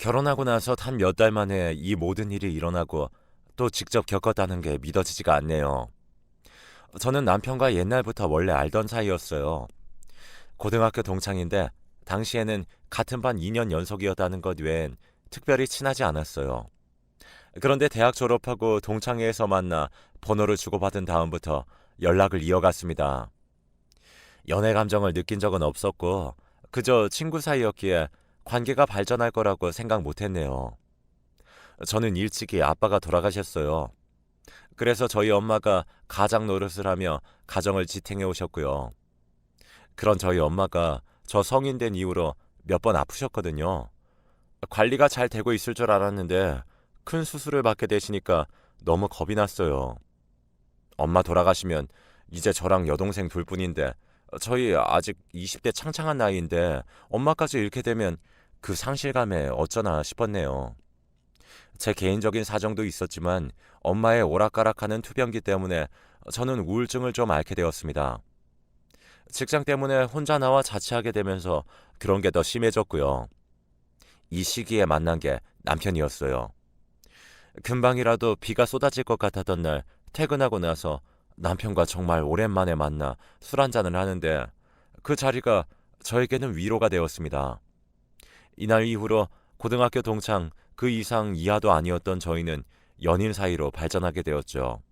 결혼하고 나서 단 몇 달 만에 이 모든 일이 일어나고 또 직접 겪었다는 게 믿어지지가 않네요. 저는 남편과 옛날부터 원래 알던 사이였어요. 고등학교 동창인데 당시에는 같은 반 2년 연속이었다는 것 외엔 특별히 친하지 않았어요. 그런데 대학 졸업하고 동창회에서 만나 번호를 주고받은 다음부터 연락을 이어갔습니다. 연애 감정을 느낀 적은 없었고 그저 친구 사이였기에 관계가 발전할 거라고 생각 못했네요. 저는 일찍이 아빠가 돌아가셨어요. 그래서 저희 엄마가 가장 노릇을 하며 가정을 지탱해 오셨고요. 그런 저희 엄마가 저 성인 된 이후로 몇 번 아프셨거든요. 관리가 잘 되고 있을 줄 알았는데 큰 수술을 받게 되시니까 너무 겁이 났어요. 엄마 돌아가시면 이제 저랑 여동생 둘뿐인데 저희 아직 20대 창창한 나이인데 엄마까지 잃게 되면 그 상실감에 어쩌나 싶었네요. 제 개인적인 사정도 있었지만 엄마의 오락가락하는 투병기 때문에 저는 우울증을 좀 앓게 되었습니다. 직장 때문에 혼자 나와 자취하게 되면서 그런 게 더 심해졌고요. 이 시기에 만난 게 남편이었어요. 금방이라도 비가 쏟아질 것 같았던 날 퇴근하고 나서 남편과 정말 오랜만에 만나 술 한잔을 하는데 그 자리가 저에게는 위로가 되었습니다. 이날 이후로 고등학교 동창 그 이상 이하도 아니었던 저희는 연인 사이로 발전하게 되었죠.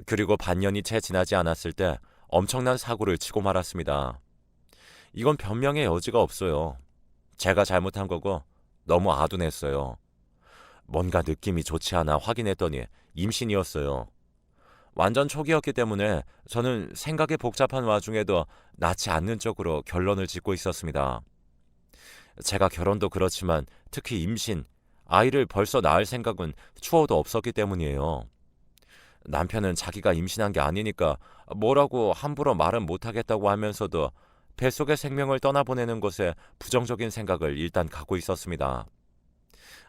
그리고 반년이 채 지나지 않았을 때 엄청난 사고를 치고 말았습니다. 이건 변명의 여지가 없어요. 제가 잘못한 거고 너무 아둔했어요. 뭔가 느낌이 좋지 않아 확인했더니 임신이었어요. 완전 초기였기 때문에 저는 생각이 복잡한 와중에도 낳지 않는 쪽으로 결론을 짓고 있었습니다. 제가 결혼도 그렇지만 특히 임신, 아이를 벌써 낳을 생각은 추호도 없었기 때문이에요. 남편은 자기가 임신한 게 아니니까 뭐라고 함부로 말은 못하겠다고 하면서도 뱃속의 생명을 떠나보내는 것에 부정적인 생각을 일단 갖고 있었습니다.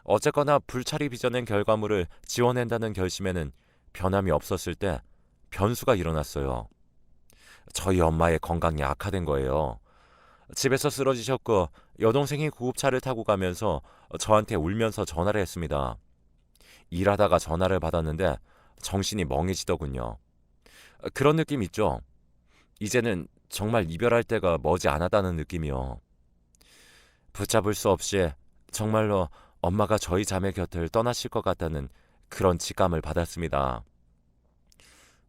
어쨌거나 불찰이 빚어낸 결과물을 지워낸다는 결심에는 변함이 없었을 때 변수가 일어났어요. 저희 엄마의 건강이 악화된 거예요. 집에서 쓰러지셨고 여동생이 구급차를 타고 가면서 저한테 울면서 전화를 했습니다. 일하다가 전화를 받았는데 정신이 멍해지더군요. 그런 느낌 있죠? 이제는 정말 이별할 때가 머지 않았다는 느낌이요. 붙잡을 수 없이 정말로 엄마가 저희 자매 곁을 떠나실 것 같다는 그런 직감을 받았습니다.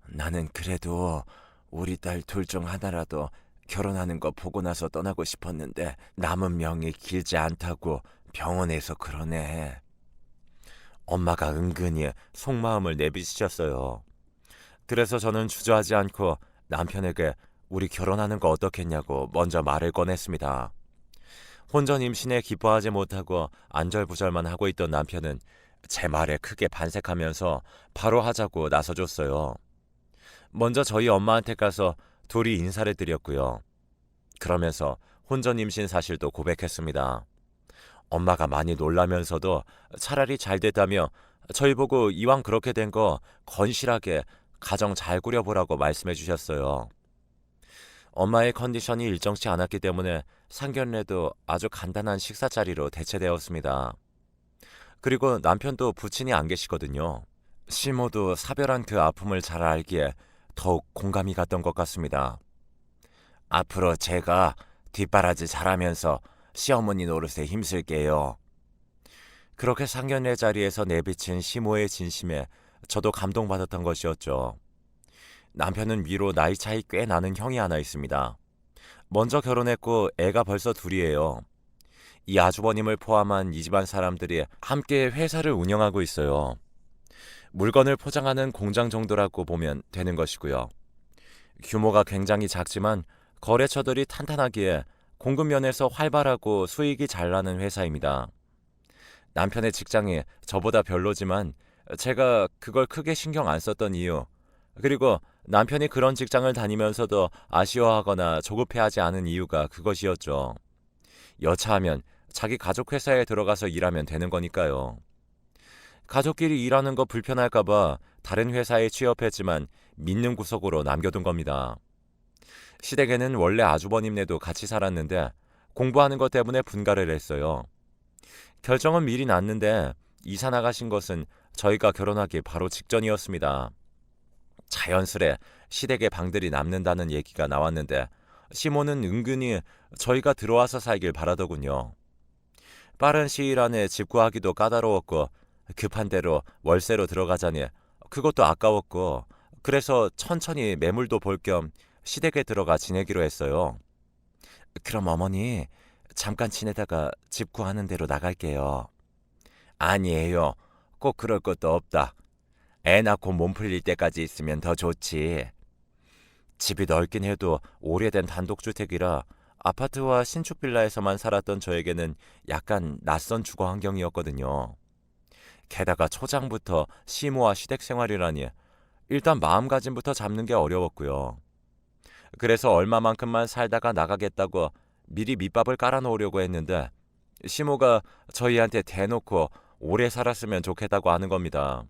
나는 그래도 우리 딸 둘 중 하나라도 결혼하는 거 보고 나서 떠나고 싶었는데 남은 명이 길지 않다고 병원에서 그러네. 엄마가 은근히 속마음을 내비치셨어요. 그래서 저는 주저하지 않고 남편에게 우리 결혼하는 거 어떻겠냐고 먼저 말을 꺼냈습니다. 혼전 임신에 기뻐하지 못하고 안절부절만 하고 있던 남편은 제 말에 크게 반색하면서 바로 하자고 나서줬어요. 먼저 저희 엄마한테 가서 둘이 인사를 드렸고요. 그러면서 혼전 임신 사실도 고백했습니다. 엄마가 많이 놀라면서도 차라리 잘 됐다며 저희 보고 이왕 그렇게 된 거 건실하게 가정 잘 꾸려보라고 말씀해 주셨어요. 엄마의 컨디션이 일정치 않았기 때문에 상견례도 아주 간단한 식사 자리로 대체되었습니다. 그리고 남편도 부친이 안 계시거든요. 시모도 사별한 그 아픔을 잘 알기에 더욱 공감이 갔던 것 같습니다. 앞으로 제가 뒷바라지 잘하면서 시어머니 노릇에 힘쓸게요. 그렇게 상견례 자리에서 내비친 시모의 진심에 저도 감동받았던 것이었죠. 남편은 위로 나이 차이 꽤 나는 형이 하나 있습니다. 먼저 결혼했고 애가 벌써 둘이에요. 이 아주버님을 포함한 이 집안 사람들이 함께 회사를 운영하고 있어요. 물건을 포장하는 공장 정도라고 보면 되는 것이고요. 규모가 굉장히 작지만 거래처들이 탄탄하기에 공급 면에서 활발하고 수익이 잘 나는 회사입니다. 남편의 직장이 저보다 별로지만 제가 그걸 크게 신경 안 썼던 이유, 그리고 남편이 그런 직장을 다니면서도 아쉬워하거나 조급해하지 않은 이유가 그것이었죠. 여차하면 자기 가족 회사에 들어가서 일하면 되는 거니까요. 가족끼리 일하는 거 불편할까봐 다른 회사에 취업했지만 믿는 구석으로 남겨둔 겁니다. 시댁에는 원래 아주버님네도 같이 살았는데 공부하는 것 때문에 분가를 했어요. 결정은 미리 났는데 이사 나가신 것은 저희가 결혼하기 바로 직전이었습니다. 자연스레 시댁의 방들이 남는다는 얘기가 나왔는데 시모는 은근히 저희가 들어와서 살길 바라더군요. 빠른 시일 안에 집 구하기도 까다로웠고 급한 대로 월세로 들어가자니 그것도 아까웠고 그래서 천천히 매물도 볼 겸 시댁에 들어가 지내기로 했어요. 그럼 어머니 잠깐 지내다가 집 구하는 대로 나갈게요. 아니에요. 꼭 그럴 것도 없다. 애 낳고 몸 풀릴 때까지 있으면 더 좋지. 집이 넓긴 해도 오래된 단독주택이라 아파트와 신축 빌라에서만 살았던 저에게는 약간 낯선 주거 환경이었거든요. 게다가 초장부터 시모와 시댁 생활이라니 일단 마음가짐부터 잡는 게 어려웠고요. 그래서 얼마만큼만 살다가 나가겠다고 미리 밑밥을 깔아놓으려고 했는데 시모가 저희한테 대놓고 오래 살았으면 좋겠다고 하는 겁니다.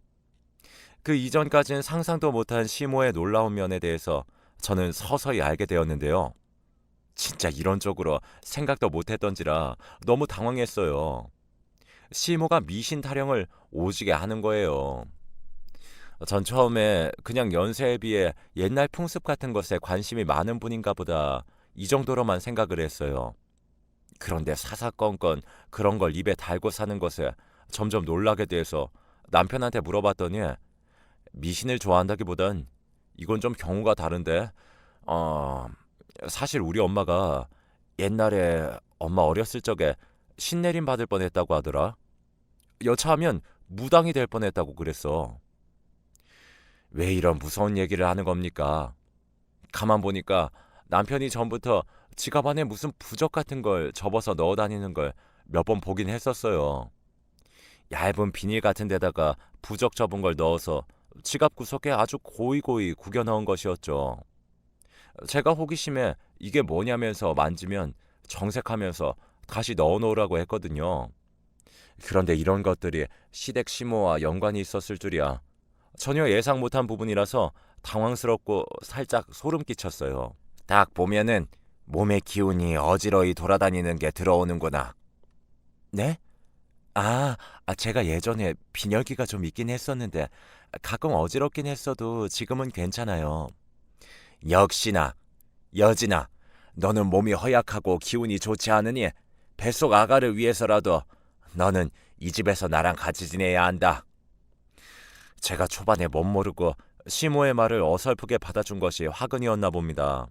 그 이전까진 상상도 못한 시모의 놀라운 면에 대해서 저는 서서히 알게 되었는데요. 진짜 이런 쪽으로 생각도 못했던지라 너무 당황했어요. 시모가 미신 타령을 오지게 하는 거예요. 전 처음에 그냥 연세에 비해 옛날 풍습 같은 것에 관심이 많은 분인가 보다 이 정도로만 생각을 했어요. 그런데 사사건건 그런 걸 입에 달고 사는 것에 점점 놀라게 돼서 남편한테 물어봤더니 미신을 좋아한다기보단 이건 좀 경우가 다른데 사실 우리 엄마가 옛날에 엄마 어렸을 적에 신내림 받을 뻔했다고 하더라. 여차하면 무당이 될 뻔했다고 그랬어. 왜 이런 무서운 얘기를 하는 겁니까? 가만 보니까 남편이 전부터 지갑 안에 무슨 부적 같은 걸 접어서 넣어 다니는 걸 몇 번 보긴 했었어요. 얇은 비닐 같은 데다가 부적 접은 걸 넣어서 지갑 구석에 아주 고이고이 구겨 넣은 것이었죠. 제가 호기심에 이게 뭐냐면서 만지면 정색하면서 다시 넣어 놓으라고 했거든요. 그런데 이런 것들이 시댁 시모와 연관이 있었을 줄이야. 전혀 예상 못한 부분이라서 당황스럽고 살짝 소름 끼쳤어요. 딱 보면은 몸의 기운이 어지러이 돌아다니는 게 들어오는구나. 네? 제가 예전에 빈혈기가 좀 있긴 했었는데 가끔 어지럽긴 했어도 지금은 괜찮아요. 역시나 여진아, 너는 몸이 허약하고 기운이 좋지 않으니 뱃속 아가를 위해서라도 너는 이 집에서 나랑 같이 지내야 한다. 제가 초반에 멋모르고 시모의 말을 어설프게 받아준 것이 화근이었나 봅니다.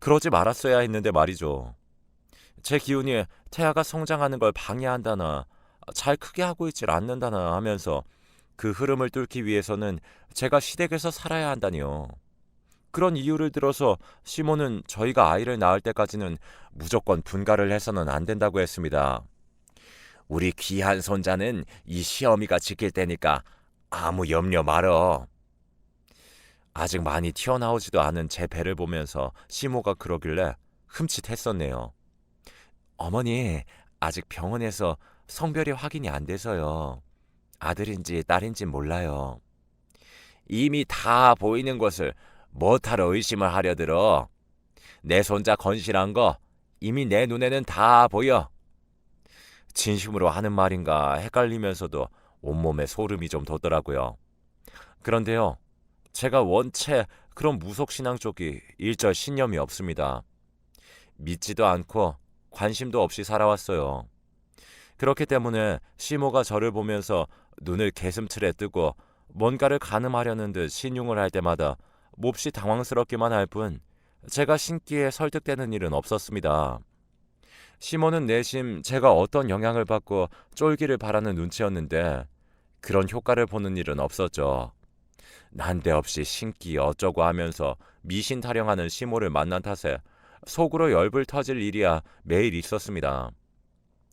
그러지 말았어야 했는데 말이죠. 제 기운이 태아가 성장하는 걸 방해한다나 잘 크게 하고 있질 않는다나 하면서 그 흐름을 뚫기 위해서는 제가 시댁에서 살아야 한다니요. 그런 이유를 들어서 시모는 저희가 아이를 낳을 때까지는 무조건 분가를 해서는 안 된다고 했습니다. 우리 귀한 손자는 이 시어미가 지킬 테니까 아무 염려 말어. 아직 많이 튀어나오지도 않은 제 배를 보면서 시모가 그러길래 흠칫했었네요. 어머니, 아직 병원에서 성별이 확인이 안 돼서요. 아들인지 딸인지 몰라요. 이미 다 보이는 것을 뭐하러 의심을 하려 들어. 내 손자 건실한 거 이미 내 눈에는 다 보여. 진심으로 하는 말인가 헷갈리면서도 온몸에 소름이 좀 돋더라고요. 그런데요, 제가 원체 그런 무속신앙 쪽이 일절 신념이 없습니다. 믿지도 않고 관심도 없이 살아왔어요. 그렇기 때문에 시모가 저를 보면서 눈을 개슴츠레 뜨고 뭔가를 가늠하려는 듯 신용을 할 때마다 몹시 당황스럽기만 할 뿐 제가 신기에 설득되는 일은 없었습니다. 시모는 내심 제가 어떤 영향을 받고 쫄기를 바라는 눈치였는데 그런 효과를 보는 일은 없었죠. 난데없이 신기 어쩌고 하면서 미신 타령하는 시모를 만난 탓에 속으로 열불 터질 일이야 매일 있었습니다.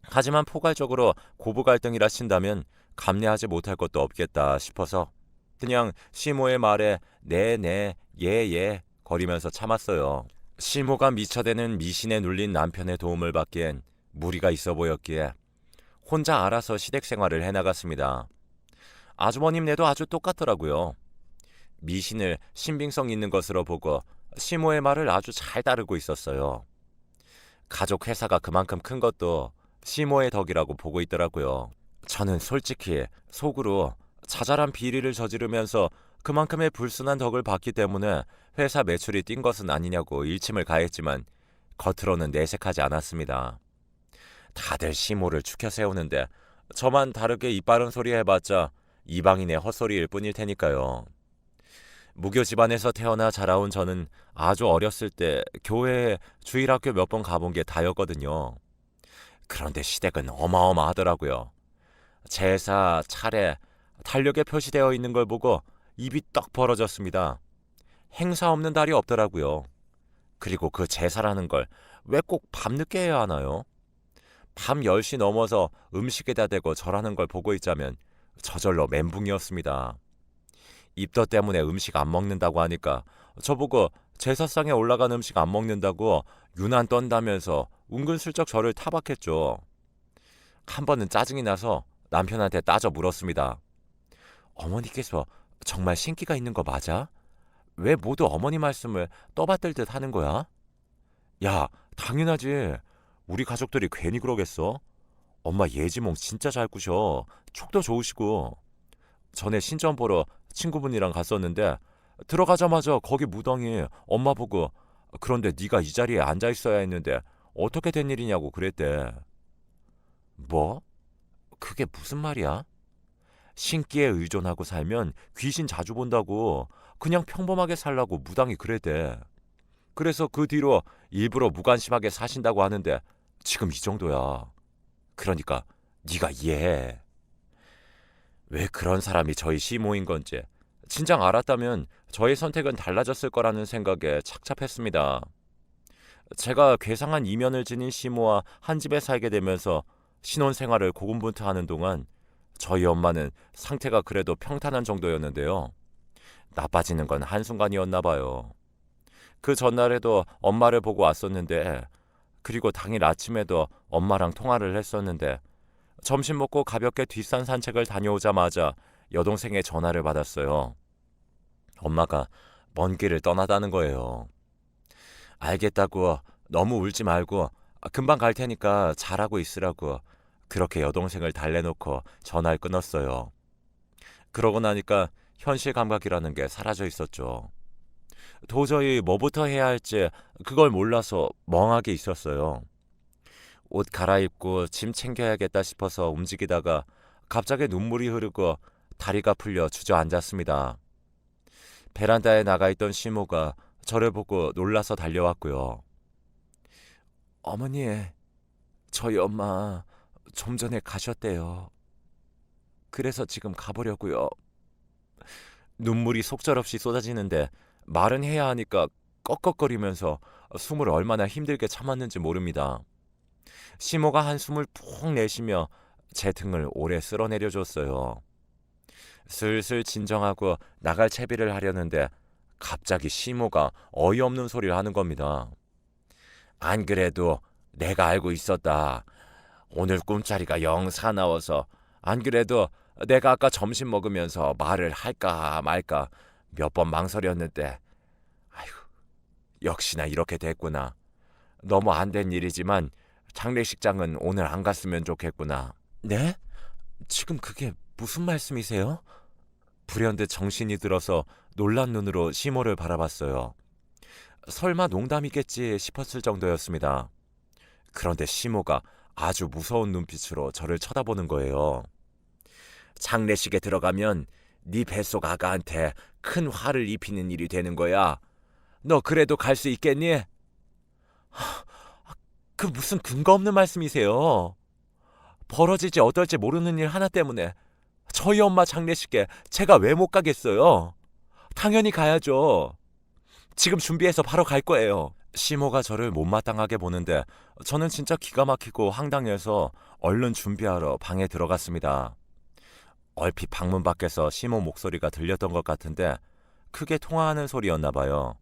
하지만 포괄적으로 고부 갈등이라 친다면 감내하지 못할 것도 없겠다 싶어서 그냥 시모의 말에 네네 예예 거리면서 참았어요. 시모가 미쳐대는 미신에 눌린 남편의 도움을 받기엔 무리가 있어 보였기에 혼자 알아서 시댁 생활을 해나갔습니다. 아주버님네도 아주 똑같더라고요. 미신을 신빙성 있는 것으로 보고 시모의 말을 아주 잘 따르고 있었어요. 가족 회사가 그만큼 큰 것도 시모의 덕이라고 보고 있더라고요. 저는 솔직히 속으로 자잘한 비리를 저지르면서 그만큼의 불순한 덕을 봤기 때문에 회사 매출이 뛴 것은 아니냐고 일침을 가했지만 겉으로는 내색하지 않았습니다. 다들 시모를 추켜 세우는데 저만 다르게 이빠른 소리 해봤자 이방인의 헛소리일 뿐일 테니까요. 무교 집안에서 태어나 자라온 저는 아주 어렸을 때 교회에 주일학교 몇 번 가본 게 다였거든요. 그런데 시댁은 어마어마하더라고요. 제사, 차례, 달력에 표시되어 있는 걸 보고 입이 떡 벌어졌습니다. 행사 없는 달이 없더라고요. 그리고 그 제사라는 걸 왜 꼭 밤늦게 해야 하나요? 밤 10시 넘어서 음식에다 대고 절하는 걸 보고 있자면 저절로 멘붕이었습니다. 입덧 때문에 음식 안 먹는다고 하니까 저보고 제사상에 올라간 음식 안 먹는다고 유난 떤다면서 은근슬쩍 저를 타박했죠. 한 번은 짜증이 나서 남편한테 따져 물었습니다. 어머니께서 정말 신기가 있는 거 맞아? 왜 모두 어머니 말씀을 떠받들 듯 하는 거야? 야, 당연하지. 우리 가족들이 괜히 그러겠어? 엄마 예지몽 진짜 잘 꾸셔. 촉도 좋으시고. 전에 신점 보러 친구분이랑 갔었는데 들어가자마자 거기 무당이 엄마 보고 그런데 네가 이 자리에 앉아 있어야 했는데 어떻게 된 일이냐고 그랬대. 뭐? 그게 무슨 말이야? 신기에 의존하고 살면 귀신 자주 본다고 그냥 평범하게 살라고 무당이 그랬대. 그래서 그 뒤로 일부러 무관심하게 사신다고 하는데 지금 이 정도야. 그러니까 네가 이해해. 왜 그런 사람이 저희 시모인 건지 진작 알았다면 저의 선택은 달라졌을 거라는 생각에 착잡했습니다. 제가 괴상한 이면을 지닌 시모와 한 집에 살게 되면서 신혼생활을 고군분투하는 동안 저희 엄마는 상태가 그래도 평탄한 정도였는데요. 나빠지는 건 한순간이었나 봐요. 그 전날에도 엄마를 보고 왔었는데 그리고 당일 아침에도 엄마랑 통화를 했었는데 점심 먹고 가볍게 뒷산 산책을 다녀오자마자 여동생의 전화를 받았어요. 엄마가 먼 길을 떠나다는 거예요. 알겠다고 너무 울지 말고 금방 갈 테니까 잘하고 있으라고 그렇게 여동생을 달래놓고 전화를 끊었어요. 그러고 나니까 현실 감각이라는 게 사라져 있었죠. 도저히 뭐부터 해야 할지 그걸 몰라서 멍하게 있었어요. 옷 갈아입고 짐 챙겨야겠다 싶어서 움직이다가 갑자기 눈물이 흐르고 다리가 풀려 주저앉았습니다. 베란다에 나가 있던 시모가 저를 보고 놀라서 달려왔고요. 어머니, 저희 엄마 좀 전에 가셨대요. 그래서 지금 가보려고요. 눈물이 속절없이 쏟아지는데 말은 해야 하니까 꺽꺽거리면서 숨을 얼마나 힘들게 참았는지 모릅니다. 시모가 한숨을 푹 내쉬며 제 등을 오래 쓸어내려줬어요. 슬슬 진정하고 나갈 채비를 하려는데 갑자기 시모가 어이없는 소리를 하는 겁니다. 안 그래도 내가 알고 있었다. 오늘 꿈자리가 영 사나워서 안 그래도 내가 아까 점심 먹으면서 말을 할까 말까 몇 번 망설였는데 아휴 역시나 이렇게 됐구나. 너무 안 된 일이지만 장례식장은 오늘 안 갔으면 좋겠구나. 네? 지금 그게 무슨 말씀이세요? 불현듯 정신이 들어서 놀란 눈으로 시모를 바라봤어요. 설마 농담이겠지 싶었을 정도였습니다. 그런데 시모가 아주 무서운 눈빛으로 저를 쳐다보는 거예요. 장례식에 들어가면 네 뱃속 아가한테 큰 화를 입히는 일이 되는 거야. 너 그래도 갈 수 있겠니? 그 무슨 근거 없는 말씀이세요? 벌어질지 어떨지 모르는 일 하나 때문에 저희 엄마 장례식에 제가 왜 못 가겠어요? 당연히 가야죠. 지금 준비해서 바로 갈 거예요. 시모가 저를 못마땅하게 보는데 저는 진짜 기가 막히고 황당해서 얼른 준비하러 방에 들어갔습니다. 얼핏 방문 밖에서 시모 목소리가 들렸던 것 같은데 크게 통화하는 소리였나 봐요.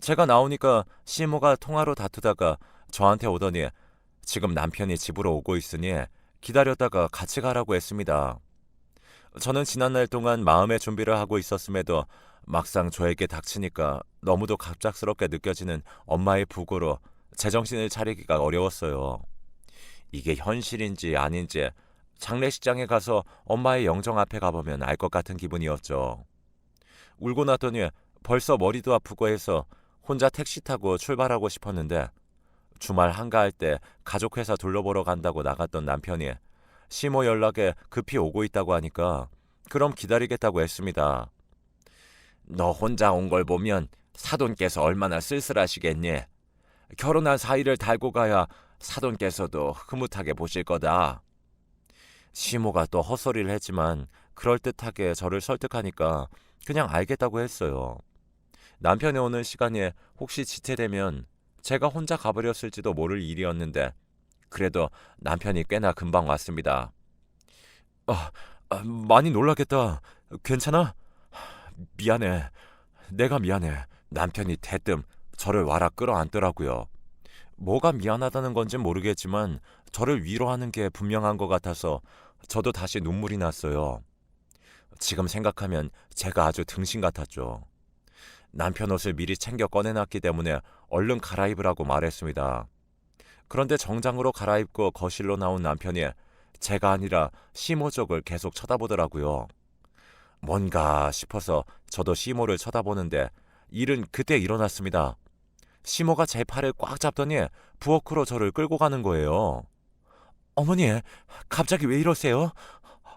제가 나오니까 시모가 통화로 다투다가 저한테 오더니 지금 남편이 집으로 오고 있으니 기다렸다가 같이 가라고 했습니다. 저는 지난날 동안 마음의 준비를 하고 있었음에도 막상 저에게 닥치니까 너무도 갑작스럽게 느껴지는 엄마의 부고로 제정신을 차리기가 어려웠어요. 이게 현실인지 아닌지 장례식장에 가서 엄마의 영정 앞에 가보면 알 것 같은 기분이었죠. 울고 났더니 벌써 머리도 아프고 해서 혼자 택시 타고 출발하고 싶었는데 주말 한가할 때 가족 회사 둘러보러 간다고 나갔던 남편이 시모 연락에 급히 오고 있다고 하니까 그럼 기다리겠다고 했습니다. 너 혼자 온 걸 보면 사돈께서 얼마나 쓸쓸하시겠니? 결혼한 사이를 달고 가야 사돈께서도 흐뭇하게 보실 거다. 시모가 또 헛소리를 했지만 그럴듯하게 저를 설득하니까 그냥 알겠다고 했어요. 남편이 오는 시간에 혹시 지체되면 제가 혼자 가버렸을지도 모를 일이었는데 그래도 남편이 꽤나 금방 왔습니다. 많이 놀라겠다. 괜찮아? 미안해. 내가 미안해. 남편이 대뜸 저를 와라 끌어안더라고요. 뭐가 미안하다는 건진 모르겠지만 저를 위로하는 게 분명한 것 같아서 저도 다시 눈물이 났어요. 지금 생각하면 제가 아주 등신 같았죠. 남편 옷을 미리 챙겨 꺼내놨기 때문에 얼른 갈아입으라고 말했습니다. 그런데 정장으로 갈아입고 거실로 나온 남편이 제가 아니라 시모 쪽을 계속 쳐다보더라고요. 뭔가 싶어서 저도 시모를 쳐다보는데 일은 그때 일어났습니다. 시모가 제 팔을 꽉 잡더니 부엌으로 저를 끌고 가는 거예요. 어머니, 갑자기 왜 이러세요?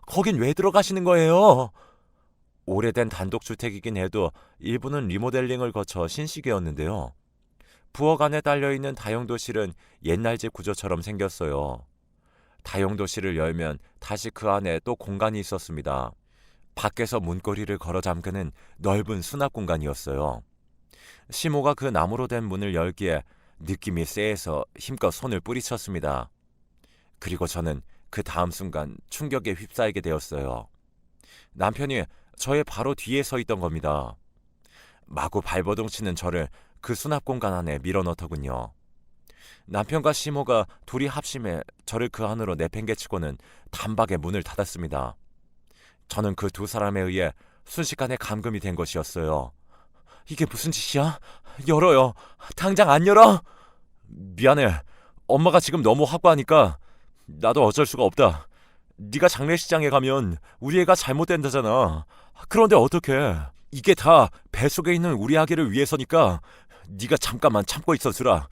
거긴 왜 들어가시는 거예요? 오래된 단독주택이긴 해도 일부는 리모델링을 거쳐 신식이었는데요. 부엌 안에 딸려있는 다용도실은 옛날 집 구조처럼 생겼어요. 다용도실을 열면 다시 그 안에 또 공간이 있었습니다. 밖에서 문고리를 걸어 잠그는 넓은 수납 공간이었어요. 시모가 그 나무로 된 문을 열기에 느낌이 쎄해서 힘껏 손을 뿌리쳤습니다. 그리고 저는 그 다음 순간 충격에 휩싸이게 되었어요. 남편이 저의 바로 뒤에 서 있던 겁니다. 마구 발버둥 치는 저를 그 수납 공간 안에 밀어넣더군요. 남편과 시모가 둘이 합심해 저를 그 안으로 내팽개치고는 단박에 문을 닫았습니다. 저는 그 두 사람에 의해 순식간에 감금이 된 것이었어요. 이게 무슨 짓이야? 열어요. 당장 안 열어? 미안해. 엄마가 지금 너무 확고하니까 나도 어쩔 수가 없다. 네가 장례식장에 가면 우리 애가 잘못된다잖아. 그런데 어떡해. 이게 다 뱃속에 있는 우리 아기를 위해서니까 네가 잠깐만 참고 있어주라.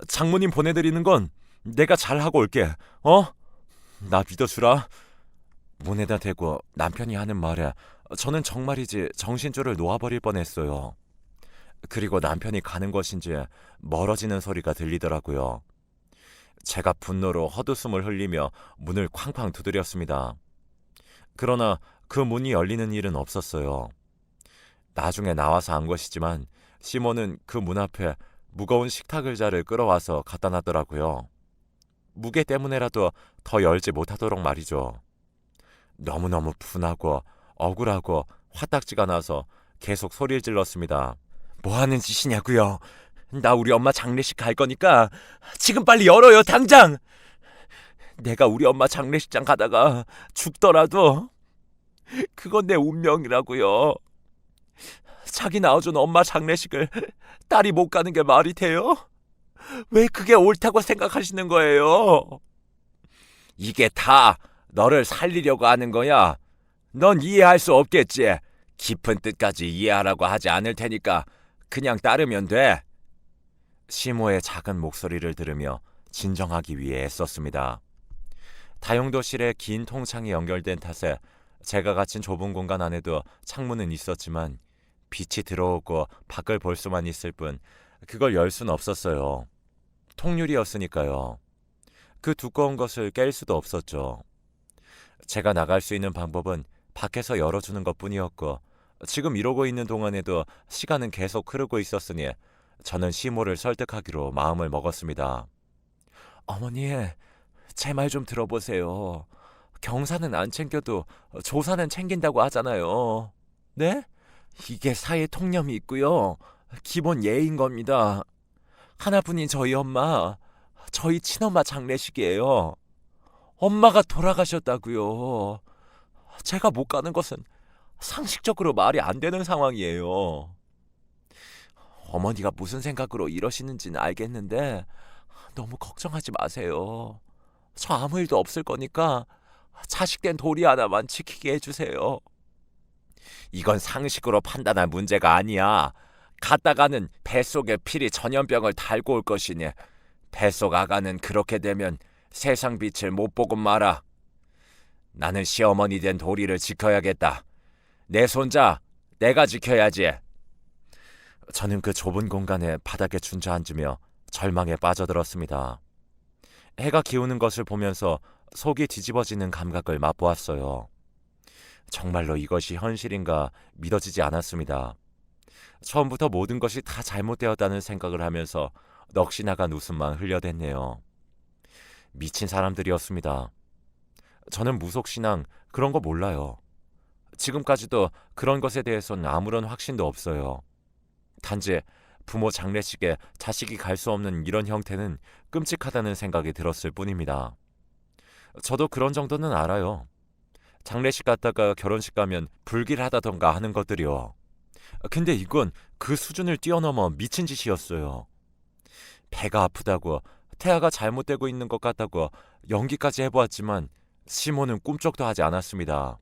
장모님 보내드리는 건 내가 잘하고 올게. 나 믿어주라. 문에다 대고 남편이 하는 말에 저는 정말이지 정신줄을 놓아버릴 뻔했어요. 그리고 남편이 가는 것인지 멀어지는 소리가 들리더라고요. 제가 분노로 헛웃음을 흘리며 문을 쾅쾅 두드렸습니다. 그러나 그 문이 열리는 일은 없었어요. 나중에 나와서 안 것이지만 시몬은 그 문 앞에 무거운 식탁 의자를 끌어와서 갖다 놨더라고요. 무게 때문에라도 더 열지 못하도록 말이죠. 너무너무 분하고 억울하고 화딱지가 나서 계속 소리를 질렀습니다. 뭐 하는 짓이냐고요? 나 우리 엄마 장례식 갈 거니까 지금 빨리 열어요, 당장! 내가 우리 엄마 장례식장 가다가 죽더라도 그건 내 운명이라고요. 자기 낳아준 엄마 장례식을 딸이 못 가는 게 말이 돼요? 왜 그게 옳다고 생각하시는 거예요? 이게 다 너를 살리려고 하는 거야. 넌 이해할 수 없겠지. 깊은 뜻까지 이해하라고 하지 않을 테니까 그냥 따르면 돼. 시모의 작은 목소리를 들으며 진정하기 위해 애썼습니다. 다용도실에 긴 통창이 연결된 탓에 제가 갇힌 좁은 공간 안에도 창문은 있었지만 빛이 들어오고 밖을 볼 수만 있을 뿐 그걸 열 순 없었어요. 통유리였으니까요. 그 두꺼운 것을 깰 수도 없었죠. 제가 나갈 수 있는 방법은 밖에서 열어주는 것뿐이었고 지금 이러고 있는 동안에도 시간은 계속 흐르고 있었으니 저는 시모를 설득하기로 마음을 먹었습니다. 어머니, 제 말 좀 들어보세요. 경사는 안 챙겨도 조사는 챙긴다고 하잖아요. 네? 이게 사회 통념이 있고요. 기본 예인 겁니다. 하나뿐인 저희 엄마, 저희 친엄마 장례식이에요. 엄마가 돌아가셨다고요. 제가 못 가는 것은 상식적으로 말이 안 되는 상황이에요. 어머니가 무슨 생각으로 이러시는지는 알겠는데 너무 걱정하지 마세요. 저 아무 일도 없을 거니까 자식된 도리 하나만 지키게 해주세요. 이건 상식으로 판단할 문제가 아니야. 갔다가는 뱃속에 필히 전염병을 달고 올 것이니 뱃속 아가는 그렇게 되면 세상 빛을 못 보고 말아. 나는 시어머니 된 도리를 지켜야겠다. 내 손자 내가 지켜야지. 저는 그 좁은 공간에 바닥에 준저앉으며 절망에 빠져들었습니다. 해가 기우는 것을 보면서 속이 뒤집어지는 감각을 맛보았어요. 정말로 이것이 현실인가 믿어지지 않았습니다. 처음부터 모든 것이 다 잘못되었다는 생각을 하면서 넋이 나간 웃음만 흘려댔네요. 미친 사람들이었습니다. 저는 무속신앙 그런 거 몰라요. 지금까지도 그런 것에 대해서는 아무런 확신도 없어요. 단지 부모 장례식에 자식이 갈 수 없는 이런 형태는 끔찍하다는 생각이 들었을 뿐입니다. 저도 그런 정도는 알아요. 장례식 갔다가 결혼식 가면 불길하다던가 하는 것들이요. 근데 이건 그 수준을 뛰어넘어 미친 짓이었어요. 배가 아프다고, 태아가 잘못되고 있는 것 같다고 연기까지 해보았지만 시모는 꿈쩍도 하지 않았습니다.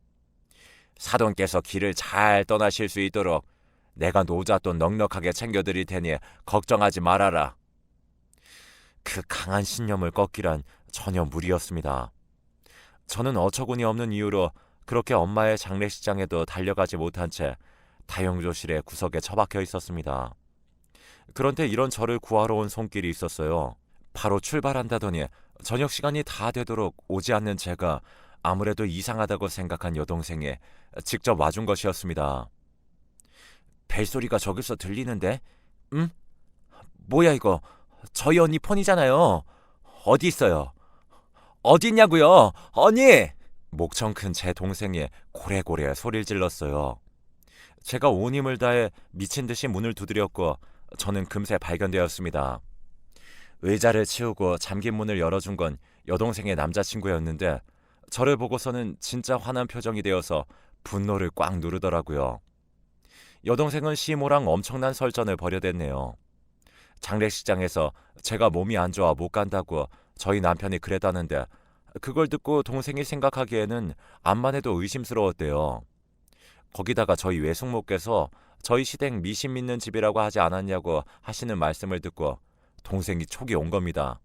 사돈께서 길을 잘 떠나실 수 있도록 내가 노잣돈 넉넉하게 챙겨드릴 테니 걱정하지 말아라. 그 강한 신념을 꺾기란 전혀 무리였습니다. 저는 어처구니 없는 이유로 그렇게 엄마의 장례식장에도 달려가지 못한 채 다용도실의 구석에 처박혀 있었습니다. 그런데 이런 저를 구하러 온 손길이 있었어요. 바로 출발한다더니 저녁 시간이 다 되도록 오지 않는 제가 아무래도 이상하다고 생각한 여동생이 직접 와준 것이었습니다. 벨소리가 저기서 들리는데? 응? 뭐야 이거? 저희 언니 폰이잖아요. 어디 있어요? 어디 있냐고요? 언니! 목청 큰 제 동생이 고래고래 소리를 질렀어요. 제가 온 힘을 다해 미친 듯이 문을 두드렸고 저는 금세 발견되었습니다. 의자를 치우고 잠긴 문을 열어준 건 여동생의 남자친구였는데 저를 보고서는 진짜 화난 표정이 되어서 분노를 꽉 누르더라고요. 여동생은 시모랑 엄청난 설전을 벌여댔네요. 장례식장에서 제가 몸이 안 좋아 못 간다고 저희 남편이 그랬다는데 그걸 듣고 동생이 생각하기에는 암만 해도 의심스러웠대요. 거기다가 저희 외숙모께서 저희 시댁 미신 믿는 집이라고 하지 않았냐고 하시는 말씀을 듣고 동생이 촉이 온 겁니다.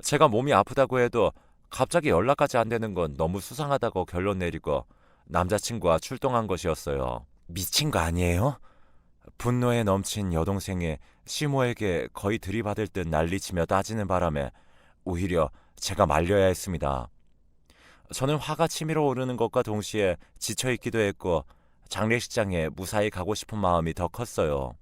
제가 몸이 아프다고 해도 갑자기 연락까지 안 되는 건 너무 수상하다고 결론 내리고 남자친구와 출동한 것이었어요. 미친 거 아니에요? 분노에 넘친 여동생이 시모에게 거의 들이받을 듯 난리치며 따지는 바람에 오히려 제가 말려야 했습니다. 저는 화가 치밀어 오르는 것과 동시에 지쳐있기도 했고 장례식장에 무사히 가고 싶은 마음이 더 컸어요.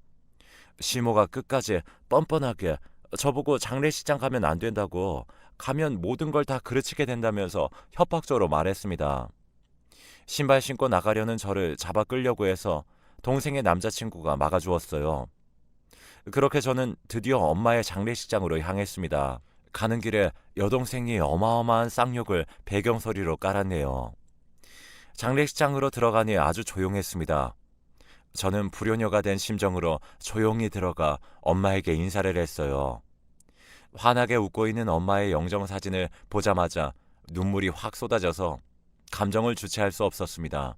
시모가 끝까지 뻔뻔하게 저보고 장례식장 가면 안 된다고, 가면 모든 걸 다 그르치게 된다면서 협박적으로 말했습니다. 신발 신고 나가려는 저를 잡아 끌려고 해서 동생의 남자친구가 막아주었어요. 그렇게 저는 드디어 엄마의 장례식장으로 향했습니다. 가는 길에 여동생이 어마어마한 쌍욕을 배경소리로 깔았네요. 장례식장으로 들어가니 아주 조용했습니다. 저는 불효녀가 된 심정으로 조용히 들어가 엄마에게 인사를 했어요. 환하게 웃고 있는 엄마의 영정사진을 보자마자 눈물이 확 쏟아져서 감정을 주체할 수 없었습니다.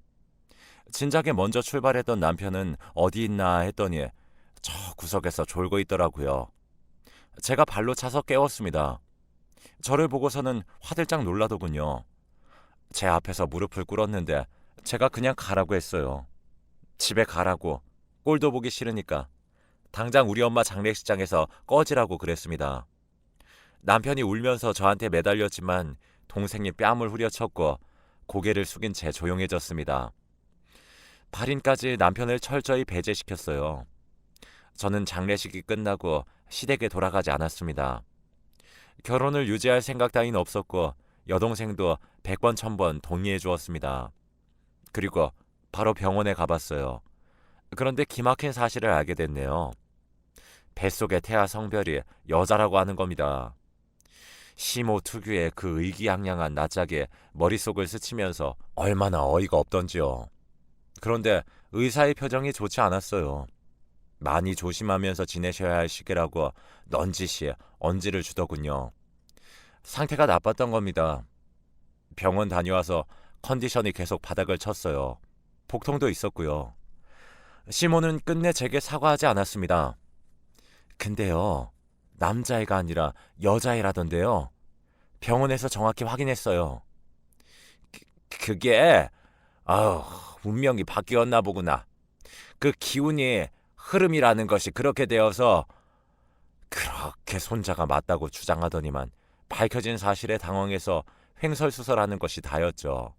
진작에 먼저 출발했던 남편은 어디 있나 했더니 저 구석에서 졸고 있더라고요. 제가 발로 차서 깨웠습니다. 저를 보고서는 화들짝 놀라더군요. 제 앞에서 무릎을 꿇었는데 제가 그냥 가라고 했어요. 집에 가라고. 꼴도 보기 싫으니까. 당장 우리 엄마 장례식장에서 꺼지라고 그랬습니다. 남편이 울면서 저한테 매달렸지만 동생이 뺨을 후려쳤고 고개를 숙인 채 조용해졌습니다. 발인까지 남편을 철저히 배제시켰어요. 저는 장례식이 끝나고 시댁에 돌아가지 않았습니다. 결혼을 유지할 생각 따윈 없었고 여동생도 100번 1000번 동의해 주었습니다. 그리고 바로 병원에 가봤어요. 그런데 기막힌 사실을 알게 됐네요. 뱃속의 태아 성별이 여자라고 하는 겁니다. 시모 특유의 그 의기양양한 낯짝에 머릿속을 스치면서 얼마나 어이가 없던지요. 그런데 의사의 표정이 좋지 않았어요. 많이 조심하면서 지내셔야 할 시기라고 넌지시 언지를 주더군요. 상태가 나빴던 겁니다. 병원 다녀와서 컨디션이 계속 바닥을 쳤어요. 복통도 있었고요. 시모는 끝내 제게 사과하지 않았습니다. 근데요, 남자애가 아니라 여자애라던데요. 병원에서 정확히 확인했어요. 그게 아우, 운명이 바뀌었나 보구나. 그 기운이 흐름이라는 것이 그렇게 되어서 그렇게 손자가 맞다고 주장하더니만 밝혀진 사실에 당황해서 횡설수설하는 것이 다였죠.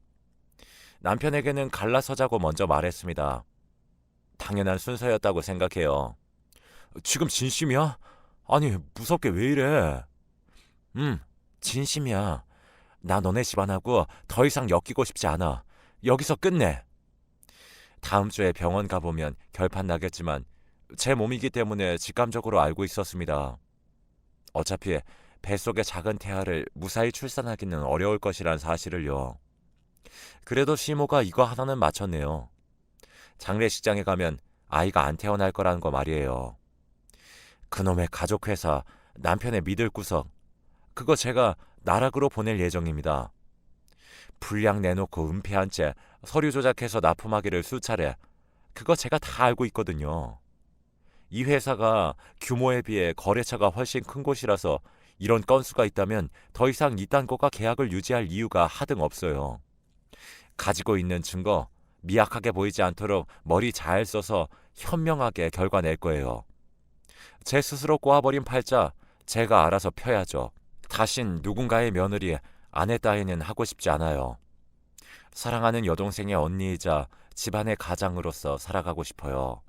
남편에게는 갈라서자고 먼저 말했습니다. 당연한 순서였다고 생각해요. 지금 진심이야? 아니, 무섭게 왜 이래? 진심이야. 나 너네 집안하고 더 이상 엮이고 싶지 않아. 여기서 끝내. 다음 주에 병원 가보면 결판 나겠지만 제 몸이기 때문에 직감적으로 알고 있었습니다. 어차피 뱃속의 작은 태아를 무사히 출산하기는 어려울 것이란 사실을요. 그래도 시모가 이거 하나는 맞췄네요. 장례식장에 가면 아이가 안 태어날 거라는 거 말이에요. 그놈의 가족회사, 남편의 믿을 구석, 그거 제가 나락으로 보낼 예정입니다. 분량 내놓고 은폐한 채 서류 조작해서 납품하기를 수차례, 그거 제가 다 알고 있거든요. 이 회사가 규모에 비해 거래처가 훨씬 큰 곳이라서 이런 건수가 있다면 더 이상 이딴 것과 계약을 유지할 이유가 하등 없어요. 가지고 있는 증거 미약하게 보이지 않도록 머리 잘 써서 현명하게 결과 낼 거예요. 제 스스로 꼬아버린 팔자 제가 알아서 펴야죠. 다신 누군가의 며느리, 아내 따위는 하고 싶지 않아요. 사랑하는 여동생의 언니이자 집안의 가장으로서 살아가고 싶어요.